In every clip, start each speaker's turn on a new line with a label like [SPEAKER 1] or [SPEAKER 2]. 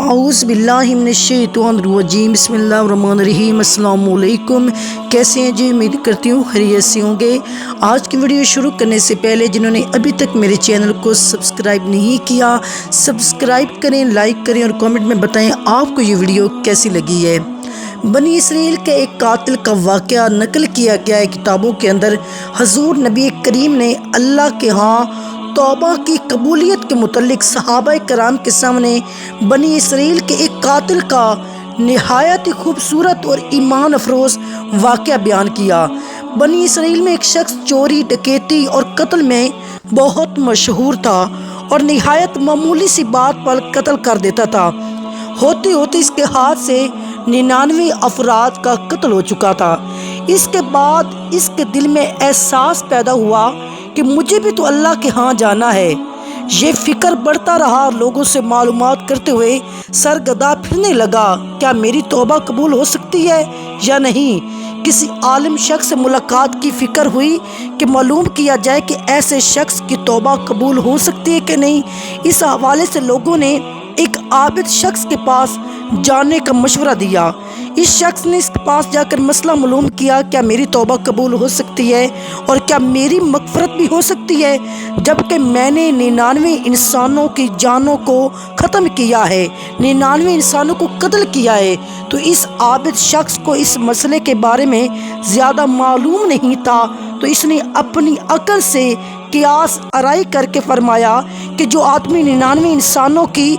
[SPEAKER 1] اعوذ باللہ من الشیطان الرجیم بسم اللہ الرحمن الرحیم۔ السلام علیکم، کیسے ہیں جی؟ امید کرتی ہوں خیریت سے ہوں گے۔ آج کی ویڈیو شروع کرنے سے پہلے جنہوں نے ابھی تک میرے چینل کو سبسکرائب نہیں کیا، سبسکرائب کریں، لائک کریں اور کامنٹ میں بتائیں آپ کو یہ ویڈیو کیسی لگی ہے۔ بنی اسرائیل کے ایک قاتل کا واقعہ نقل کیا گیا ہے کتابوں کے اندر۔ حضور نبی کریم نے اللہ کے ہاں توبہ کی قبولیت کے متعلق صحابہ کرام کے سامنے بنی اسرائیل کے ایک قاتل کا نہایت ہی خوبصورت اور ایمان افروز واقعہ بیان کیا۔ بنی اسرائیل میں ایک شخص چوری، ڈکیتی اور قتل میں بہت مشہور تھا اور نہایت معمولی سی بات پر قتل کر دیتا تھا۔ ہوتے ہوتے اس کے ہاتھ سے 99 افراد کا قتل ہو چکا تھا۔ اس کے بعد اس کے دل میں احساس پیدا ہوا کہ مجھے بھی تو اللہ کے ہاں جانا ہے۔ یہ فکر بڑھتا رہا، لوگوں سے معلومات کرتے ہوئے سرگرداں پھرنے لگا، کیا میری توبہ قبول ہو سکتی ہے یا نہیں؟ کسی عالم شخص سے ملاقات کی فکر ہوئی کہ معلوم کیا جائے کہ ایسے شخص کی توبہ قبول ہو سکتی ہے کہ نہیں۔ اس حوالے سے لوگوں نے ایک عابد شخص کے پاس جانے کا مشورہ دیا۔ اس شخص نے اس کے پاس جا کر مسئلہ معلوم کیا، کیا میری توبہ قبول ہو سکتی ہے اور کیا میری مغفرت بھی ہو سکتی ہے، جبکہ میں نے 99 انسانوں کی جانوں کو ختم کیا ہے، 99 انسانوں کو قتل کیا ہے۔ تو اس عابد شخص کو اس مسئلے کے بارے میں زیادہ معلوم نہیں تھا، تو اس نے اپنی عقل سے قیاس آرائی کر کے فرمایا کہ جو آدمی 99 انسانوں کی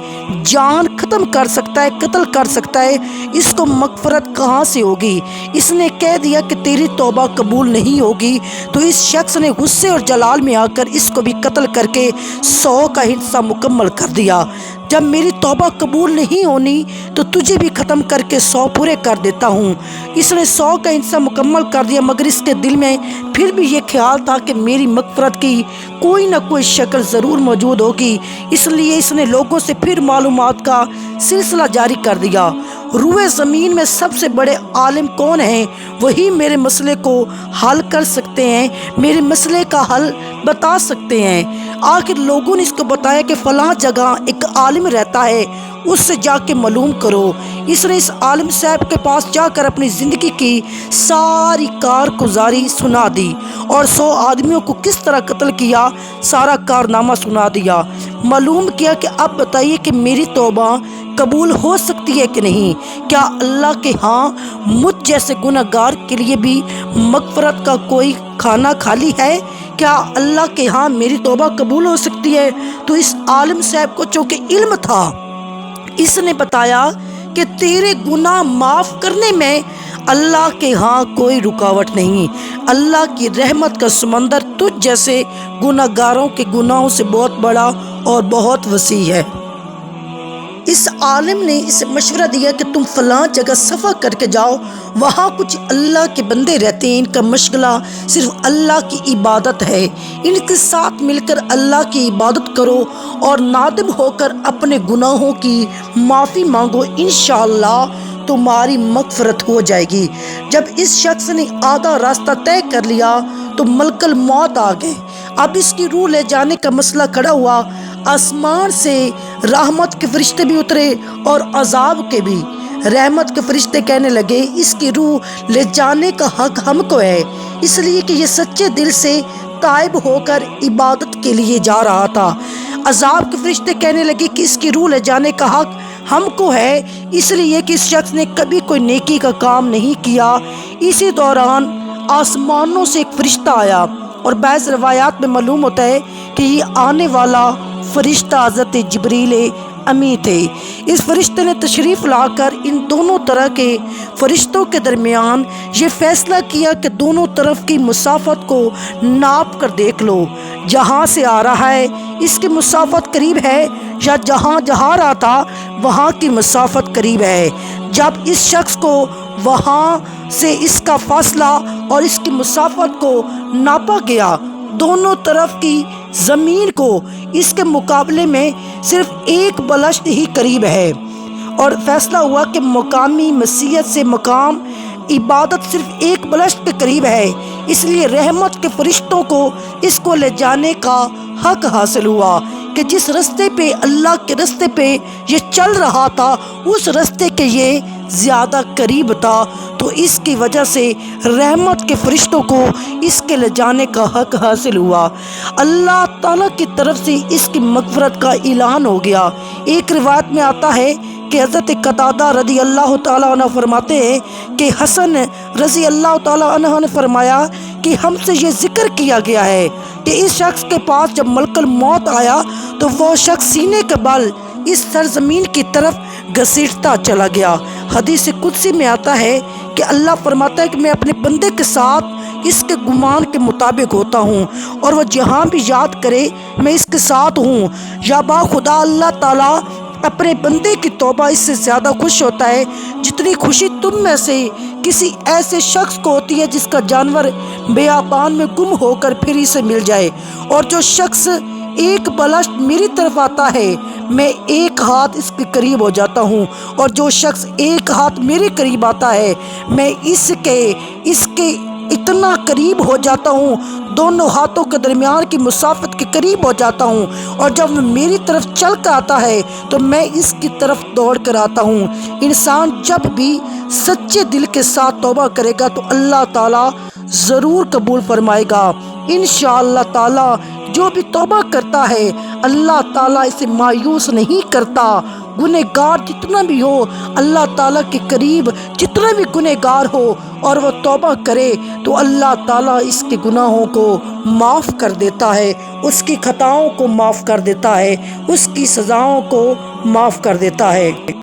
[SPEAKER 1] جان ختم کر سکتا ہے، قتل کر سکتا ہے، اس کو مغفرت کہاں سے ہوگی؟ اس نے کہہ دیا کہ تیری توبہ قبول نہیں ہوگی۔ تو اس شخص نے غصے اور جلال میں آ کر اس کو بھی قتل کر کے 100 کا حصہ مکمل کر دیا۔ جب میری توبہ قبول نہیں ہونی تو تجھے بھی ختم کر کے 100 پورے کر دیتا ہوں۔ اس نے 100 کا حصہ مکمل کر دیا، مگر اس کے دل میں پھر بھی یہ خیال تھا کہ میری مغفرت کی کوئی نہ کوئی شکل ضرور موجود ہوگی۔ اس لیے اس نے لوگوں سے پھر معلومات کا سلسلہ جاری کر دیا۔ روئے زمین میں سب سے بڑے عالم کون ہیں؟ وہی میرے مسئلے کو حل کر سکتے ہیں، میرے مسئلے کا حل بتا سکتے ہیں۔ آخر لوگوں نے اس کو بتایا کہ فلاں جگہ ایک عالم رہتا ہے، اس سے جا کے معلوم کرو۔ اس نے اس عالم صاحب کے پاس جا کر اپنی زندگی کی ساری کارگزاری سنا دی اور 100 آدمیوں کو کس طرح قتل کیا سارا کارنامہ سنا دیا۔ معلوم کیا کہ اب بتائیے کہ میری توبہ قبول ہو سکتی ہے کہ نہیں؟ کیا اللہ کے ہاں مجھ جیسے گناہ گار کے لیے بھی مغفرت کا کوئی کھانا خالی ہے؟ کیا اللہ کے ہاں میری توبہ قبول ہو سکتی ہے؟ تو اس عالم صاحب کو چونکہ علم تھا، اس نے بتایا کہ تیرے گناہ معاف کرنے میں اللہ کے ہاں کوئی رکاوٹ نہیں۔ اللہ کی رحمت کا سمندر تجھ جیسے گناہ گاروں کے گناہوں سے بہت بڑا اور بہت وسیع ہے۔ اس عالم نے اسے مشورہ دیا کہ تم فلاں جگہ سفر کر کے جاؤ، وہاں کچھ اللہ کے بندے رہتے ہیں، ان کا مشغلہ صرف اللہ کی عبادت ہے، ان کے ساتھ مل کر اللہ کی عبادت کرو اور نادم ہو کر اپنے گناہوں کی معافی مانگو، انشاءاللہ تمہاری مغفرت ہو جائے گی۔ جب اس شخص نے آدھا راستہ طے کر لیا تو ملک الموت آ گئے۔ اب اس کی روح لے جانے کا مسئلہ کھڑا ہوا۔ آسمان سے رحمت کے فرشتے بھی اترے اور عذاب کے بھی۔ رحمت کے فرشتے کہنے لگے اس کی روح لے جانے کا حق ہم کو ہے، اس لیے کہ یہ سچے دل سے تائب ہو کر عبادت کے لیے جا رہا تھا۔ عذاب کے فرشتے کہنے لگے کہ اس کی روح لے جانے کا حق ہم کو ہے، اس لیے کہ اس شخص نے کبھی کوئی نیکی کا کام نہیں کیا۔ اسی دوران آسمانوں سے ایک فرشتہ آیا اور بعض روایات میں معلوم ہوتا ہے کہ یہ آنے والا فرشتہ حضرت جبریل امی تھے۔ اس فرشتے نے تشریف لا کر ان دونوں طرح کے فرشتوں کے درمیان یہ فیصلہ کیا کہ دونوں طرف کی مسافت کو ناپ کر دیکھ لو، جہاں سے آ رہا ہے اس کی مسافت قریب ہے یا جہاں جا رہا تھا وہاں کی مسافت قریب ہے۔ جب اس شخص کو وہاں سے اس کا فاصلہ اور اس کی مسافت کو ناپا گیا، دونوں طرف کی زمین کو اس کے مقابلے میں صرف ایک بلشت ہی قریب ہے، اور فیصلہ ہوا کہ مقامی مسیحیت سے مقام عبادت صرف ایک بلشت کے قریب ہے، اس لیے رحمت کے فرشتوں کو اس کو لے جانے کا حق حاصل ہوا کہ جس رستے پہ اللہ کے رستے پہ یہ چل رہا تھا اس رستے کے یہ زیادہ قریب تھا، تو اس کی وجہ سے رحمت کے فرشتوں کو اس کے لے جانے کا حق حاصل ہوا۔ اللہ تعالیٰ کی طرف سے اس کی مغفرت کا اعلان ہو گیا۔ ایک روایت میں آتا ہے کہ حضرت قتادہ رضی اللہ تعالیٰ عنہ فرماتے ہیں کہ حسن رضی اللہ تعالیٰ عنہ نے فرمایا کہ ہم سے یہ ذکر کیا گیا ہے کہ اس شخص کے پاس جب ملک الموت آیا تو وہ شخص سینے کے بل اس سرزمین کی طرف گھسیٹتا چلا گیا۔ حدیث قدسی میں آتا ہے کہ اللہ فرماتا ہے کہ میں اپنے بندے کے ساتھ اس کے گمان کے مطابق ہوتا ہوں، اور وہ جہاں بھی یاد کرے میں اس کے ساتھ ہوں۔ یا با خدا اللہ تعالیٰ اپنے بندے کی توبہ اس سے زیادہ خوش ہوتا ہے جتنی خوشی تم میں سے کسی ایسے شخص کو ہوتی ہے جس کا جانور بیابان میں گم ہو کر پھر اسے مل جائے۔ اور جو شخص ایک بلشت میری طرف آتا ہے میں ایک ہاتھ اس کے قریب ہو جاتا ہوں، اور جو شخص ایک ہاتھ میرے قریب آتا ہے میں اس کے اتنا قریب ہو جاتا ہوں، دونوں ہاتھوں کے درمیان کی مسافت کے قریب ہو جاتا ہوں، اور جب وہ میری طرف چل کر آتا ہے تو میں اس کی طرف دوڑ کر آتا ہوں۔ انسان جب بھی سچے دل کے ساتھ توبہ کرے گا تو اللہ تعالیٰ ضرور قبول فرمائے گا انشاءاللہ تعالیٰ۔ جو بھی توبہ کرتا ہے اللہ تعالیٰ اسے مایوس نہیں کرتا۔ گنہگار جتنا بھی ہو، اللہ تعالیٰ کے قریب جتنا بھی گنہگار ہو اور وہ توبہ کرے تو اللہ تعالیٰ اس کے گناہوں کو معاف کر دیتا ہے، اس کی خطاؤں کو معاف کر دیتا ہے، اس کی سزاؤں کو معاف کر دیتا ہے۔